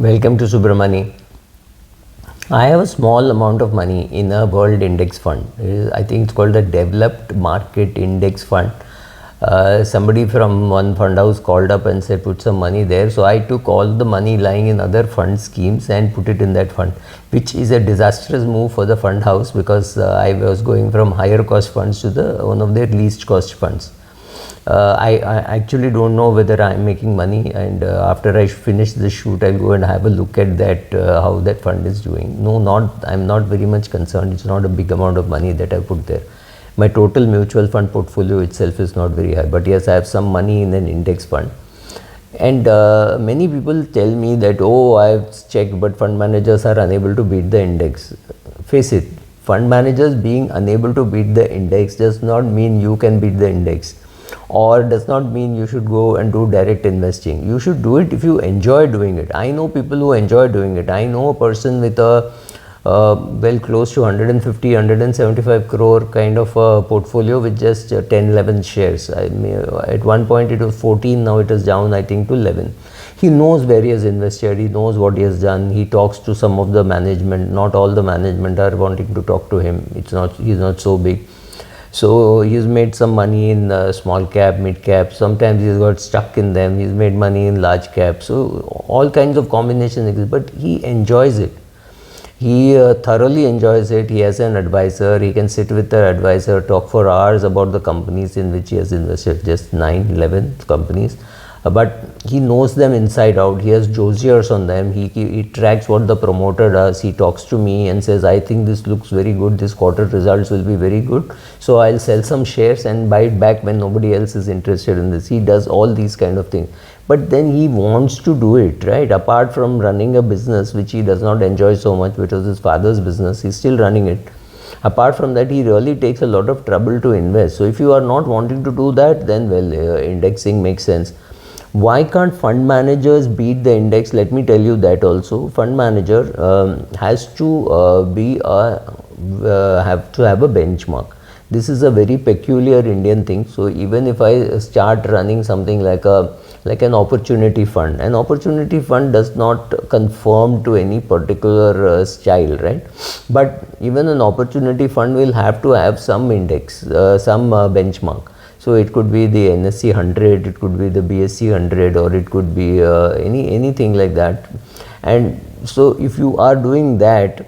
Welcome to Subramani. I have a small amount of money in a world index fund. I think it's called the Developed Market Index Fund. Somebody from one fund house called up and said put some money there. So I took all the money lying in other fund schemes and put it in that fund, which is a disastrous move for the fund house because I was going from higher cost funds to one of their least cost funds. I actually don't know whether I'm making money, and after I finish the shoot I'll go and have a look at that, how that fund is doing. No, I'm not very much concerned. It's not a big amount of money that I put there. My total mutual fund portfolio itself is not very high, but yes, I have some money in an index fund. And many people tell me that, oh, I've checked, but fund managers are unable to beat the index. Face it, fund managers being unable to beat the index does not mean you can beat the index, or does not mean you should go and do direct investing. You should do it if you enjoy doing it. I know people who enjoy doing it. I know a person with a well close to 150 175 crore kind of a portfolio with just 10 11 shares. At one point it was 14, now it is down I think to 11. He knows where he has invested, he knows what he has done, he talks to some of the management. Not all the management are wanting to talk to him. He's not so big. So he's made some money in small cap, mid cap. Sometimes he's got stuck in them. He's made money in large cap. So all kinds of combinations exist, but he enjoys it. He thoroughly enjoys it. He has an advisor. He can sit with the advisor, talk for hours about the companies in which he has invested, just 9, 11 companies. But he knows them inside out. He has dossiers on them. He tracks what the promoter does. He talks to me and says, I think this looks very good. This quarter results will be very good. So I'll sell some shares and buy it back when nobody else is interested in this. He does all these kind of things. But then he wants to do it, right? Apart from running a business which he does not enjoy so much, which was his father's business, he's still running it. Apart from that, he really takes a lot of trouble to invest. So if you are not wanting to do that, then well, indexing makes sense. Why can't fund managers beat the index? Let me tell you that also. Fund manager has to have a benchmark. This is a very peculiar Indian thing. So even if I start running something like an opportunity fund, an opportunity fund does not conform to any particular style, right? But even an opportunity fund will have to have some index, some benchmark. So it could be the NSE 100, it could be the BSE 100, or it could be anything like that. And so if you are doing that,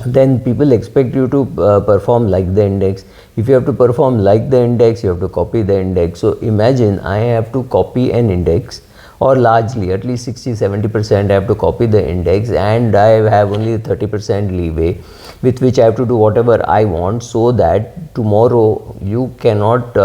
then people expect you to perform like the index. If you have to perform like the index, you have to copy the index. So imagine I have to copy an index, or largely at least 60-70% I have to copy the index, and I have only 30% leeway with which I have to do whatever I want, so that tomorrow you cannot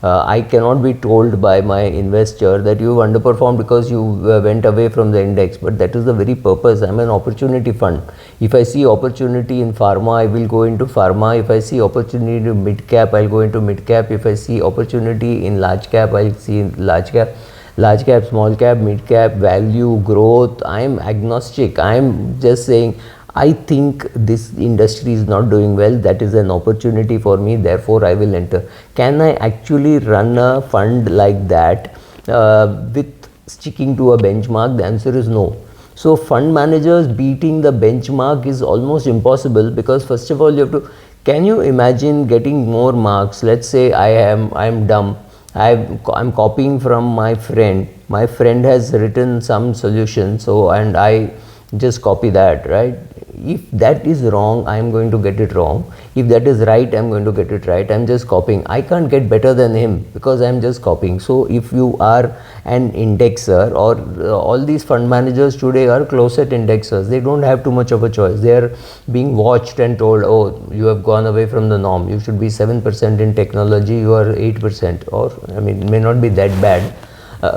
I cannot be told by my investor that you underperformed because you went away from the index. But that is the very purpose. I'm an opportunity fund. If I see opportunity in pharma, I will go into pharma. If I see opportunity in mid cap, I'll go into mid cap. If I see opportunity in large cap, I'll see in large cap. Large cap, small cap, mid cap, value, growth. I am agnostic. I am just saying, I think this industry is not doing well. That is an opportunity for me. Therefore, I will enter. Can I actually run a fund like that with sticking to a benchmark? The answer is no. So fund managers beating the benchmark is almost impossible, because first of all you have to, can you imagine getting more marks? Let's say I'm dumb. I'm copying from my friend. My friend has written some solution, so and I just copy that, right? If that is wrong, I am going to get it wrong. If that is right, I am going to get it right. I am just copying. I can't get better than him because I am just copying. So if you are an indexer, or all these fund managers today are closet indexers, they don't have too much of a choice. They are being watched and told, oh, you have gone away from the norm. You should be 7% in technology, you are 8%, or I mean, it may not be that bad.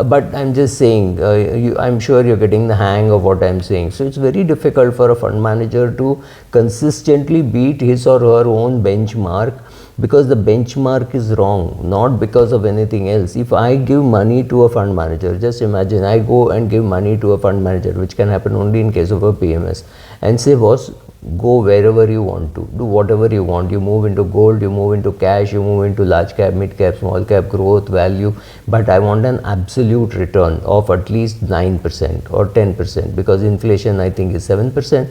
But I'm just saying, I'm sure you're getting the hang of what I'm saying. So it's very difficult for a fund manager to consistently beat his or her own benchmark, because the benchmark is wrong, not because of anything else. If I give money to a fund manager, just imagine I go and give money to a fund manager, which can happen only in case of a PMS, and say, boss, go wherever you want to, do whatever you want. You move into gold, you move into cash, you move into large cap, mid cap, small cap, growth, value, but I want an absolute return of at least 9% or 10%, because inflation I think is 7%.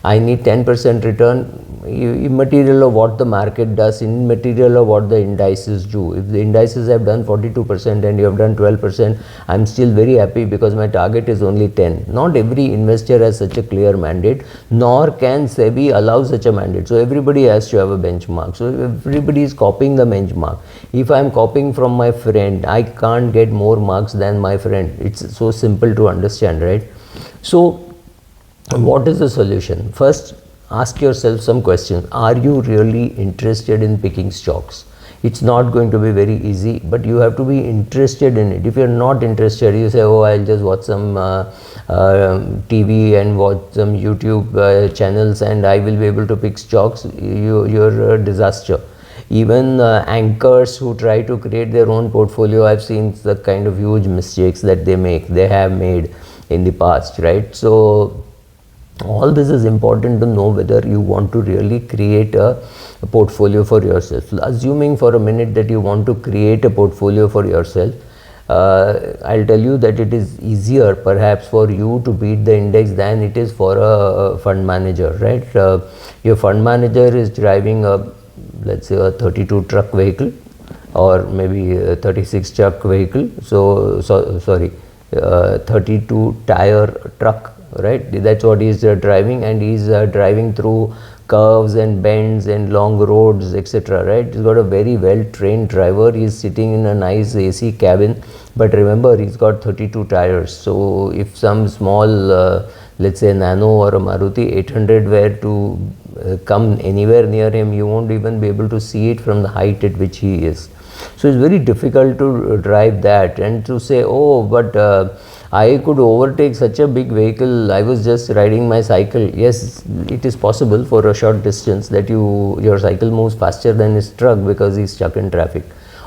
I need 10% return, immaterial of what the market does, immaterial of what the indices do. If the indices have done 42% and you have done 12%, I'm still very happy, because my target is only 10. Not every investor has such a clear mandate, nor can SEBI allow such a mandate. So everybody has to have a benchmark. So everybody is copying the benchmark. If I'm copying from my friend, I can't get more marks than my friend. It's so simple to understand, right? So what is the solution? First, ask yourself some questions. Are you really interested in picking stocks? It's not going to be very easy, but you have to be interested in it. If you're not interested, you say, oh, I'll just watch some TV and watch some YouTube channels and I will be able to pick stocks. You're a disaster. Even anchors who try to create their own portfolio, I've seen the kind of huge mistakes that they have made in the past, right? So all this is important to know whether you want to really create a portfolio for yourself. Assuming for a minute that you want to create a portfolio for yourself, I'll tell you that it is easier perhaps for you to beat the index than it is for a fund manager, right? Your fund manager is driving let's say a 32 truck vehicle, or maybe a 36 truck vehicle, sorry, 32 tire truck, right? That's what he's driving, and he's driving through curves and bends and long roads, etc., right? He's got a very well trained driver. He's sitting in a nice AC cabin, but remember, he's got 32 tires. So if some small let's say Nano or a Maruti 800 were to come anywhere near him, you won't even be able to see it from the height at which he is. So it's very difficult to drive that, and to say, oh, but I could overtake such a big vehicle, I was just riding my cycle. Yes, it is possible for a short distance that your cycle moves faster than his truck because he's stuck in traffic,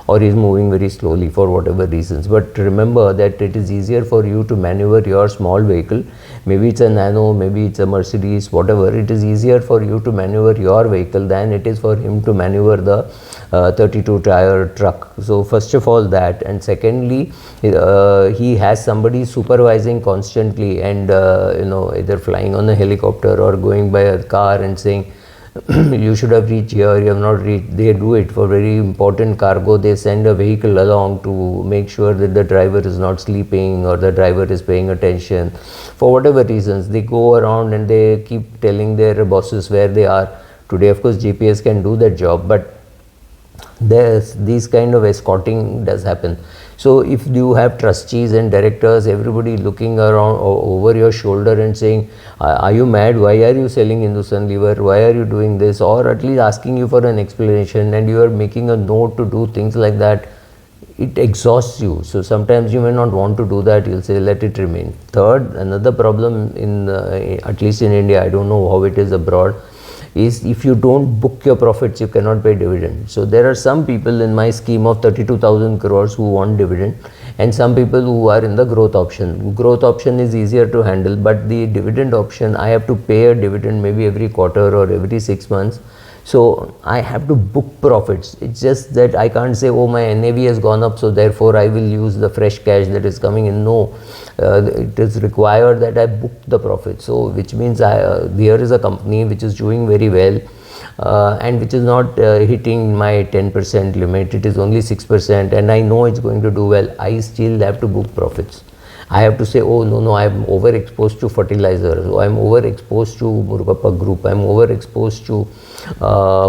or he's moving very slowly for whatever reasons. But remember that it is easier for you to maneuver your small vehicle. Maybe it's a Nano, maybe it's a Mercedes, whatever. It is easier for you to maneuver your vehicle than it is for him to maneuver the 32 tire truck. So first of all that, and secondly, he has somebody supervising constantly, and either flying on a helicopter or going by a car and saying, you should have reached here, you have not reached. They do it for very important cargo. They send a vehicle along to make sure that the driver is not sleeping or the driver is paying attention. For whatever reasons, they go around and they keep telling their bosses where they are. Today, of course, GPS can do that job, but these kind of escorting does happen. So if you have trustees and directors, everybody looking around over your shoulder and saying, are you mad? Why are you selling Hindustan Lever? Why are you doing this? Or at least asking you for an explanation, and you are making a note to do things like that, it exhausts you. So sometimes you may not want to do that. You'll say, let it remain. Third, another problem at least in India, I don't know how it is abroad, is if you don't book your profits, you cannot pay dividend. So there are some people in my scheme of 32,000 crores who want dividend, and some people who are in the growth option. Growth option is easier to handle, but the dividend option, I have to pay a dividend maybe every quarter or every 6 months. So I have to book profits. It's just that I can't say, oh, my NAV has gone up, so therefore I will use the fresh cash that is coming in. No, it is required that I book the profit. So which means here is a company which is doing very well, and which is not hitting my 10% limit. It is only 6%, and I know it's going to do well. I still have to book profits. I have to say, oh, no, I am overexposed to fertilizers, or I am overexposed to Murugappa Group, I am overexposed to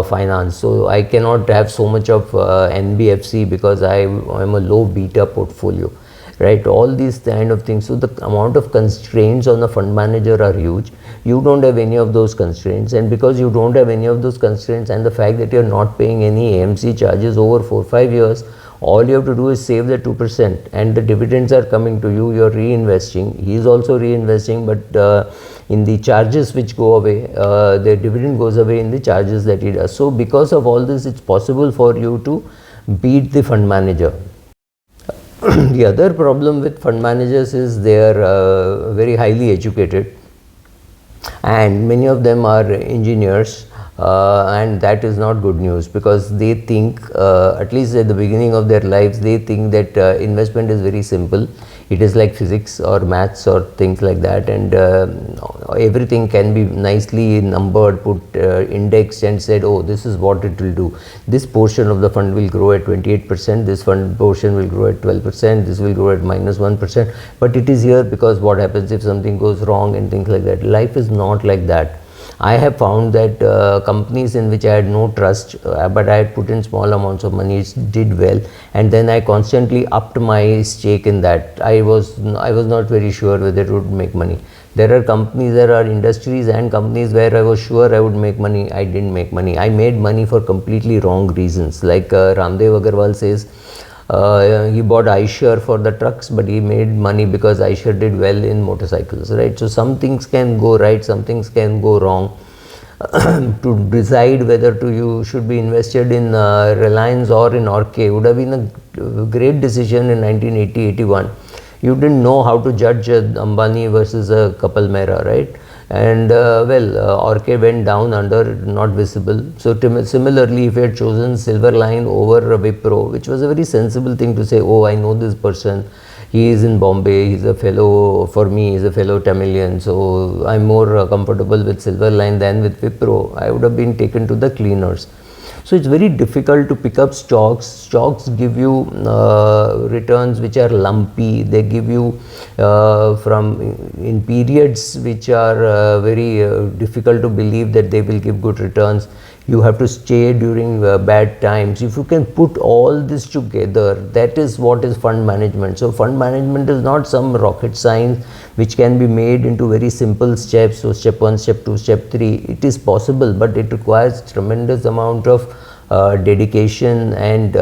finance. So I cannot have so much of NBFC because I am a low beta portfolio, right? All these kind of things. So the amount of constraints on the fund manager are huge. You don't have any of those constraints, and because you don't have any of those constraints, and the fact that you are not paying any AMC charges over 4-5 years, all you have to do is save the 2%, and the dividends are coming to you. You are reinvesting. He is also reinvesting, but in the charges which go away, the dividend goes away in the charges that he does. So because of all this, it's possible for you to beat the fund manager. The other problem with fund managers is they are very highly educated. and many of them are engineers, and that is not good news, because they think, at least at the beginning of their lives, they think that investment is very simple. It is like physics or maths or things like that, and everything can be nicely numbered, put indexed and said, oh, this is what it will do. This portion of the fund will grow at 28%, this fund portion will grow at 12%, this will grow at -1%, but it is here because what happens if something goes wrong and things like that. Life is not like that. I have found that companies in which I had no trust, but I had put in small amounts of money, it did well, and then I constantly upped my stake in that. I was not very sure whether it would make money. There are companies, there are industries and companies where I was sure I would make money. I didn't make money. I made money for completely wrong reasons. Like Ramdev Agarwal says, he bought Eicher for the trucks, but he made money because Eicher did well in motorcycles, right? So some things can go right, some things can go wrong. To decide whether you should be invested in Reliance or in Orkay would have been a great decision in 1980-81. You didn't know how to judge Ambani versus Kapil Mehra, right? And Orkay went down under, not visible. So similarly, if you had chosen Silverline over Wipro, which was a very sensible thing to say, oh, I know this person, he is in Bombay, he's a fellow, for me, he's a fellow Tamilian, so I'm more comfortable with Silverline than with Wipro, I would have been taken to the cleaners. So it's very difficult to pick up stocks. Stocks give you returns which are lumpy. They give you in periods which are very difficult to believe that they will give good returns. You have to stay during bad times. If you can put all this together, that is what is fund management. So fund management is not some rocket science which can be made into very simple steps. So step 1, step 2, step 3, it is possible, but it requires tremendous amount of dedication and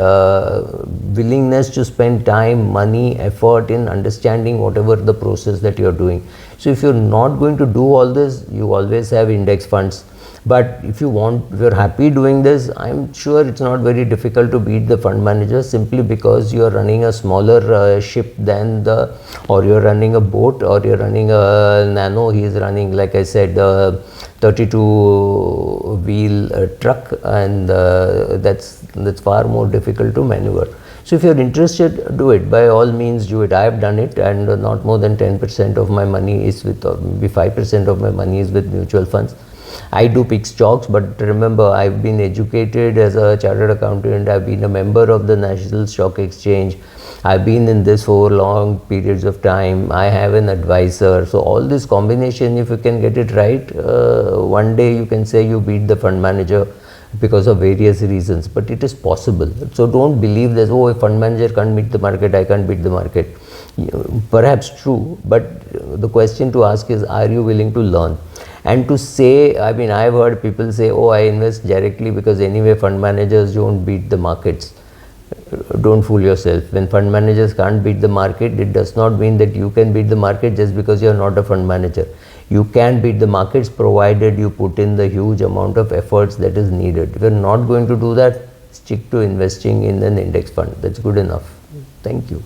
willingness to spend time, money, effort in understanding whatever the process that you are doing. So if you're not going to do all this, you always have index funds. But if you're happy doing this, I'm sure it's not very difficult to beat the fund manager, simply because you're running a smaller ship than or you're running a boat, or you're running a nano. He's running, like I said, 32-wheel truck, and that's far more difficult to maneuver. So if you're interested, do it. By all means, do it. I have done it, and not more than 10% of my money is with, or maybe 5% of my money is with mutual funds. I do pick stocks, but remember, I've been educated as a chartered accountant. I've been a member of the National Stock Exchange. I've been in this for long periods of time. I have an advisor. So all this combination, if you can get it right, one day you can say you beat the fund manager because of various reasons, but it is possible. So don't believe that, oh, a fund manager can't beat the market, I can't beat the market. Perhaps true, but the question to ask is, are you willing to learn? And to say, I mean, I've heard people say, oh, I invest directly because anyway fund managers don't beat the markets. Don't fool yourself. When fund managers can't beat the market, it does not mean that you can beat the market just because you're not a fund manager. You can beat the markets provided you put in the huge amount of efforts that is needed. If you're not going to do that, stick to investing in an index fund. That's good enough. Thank you.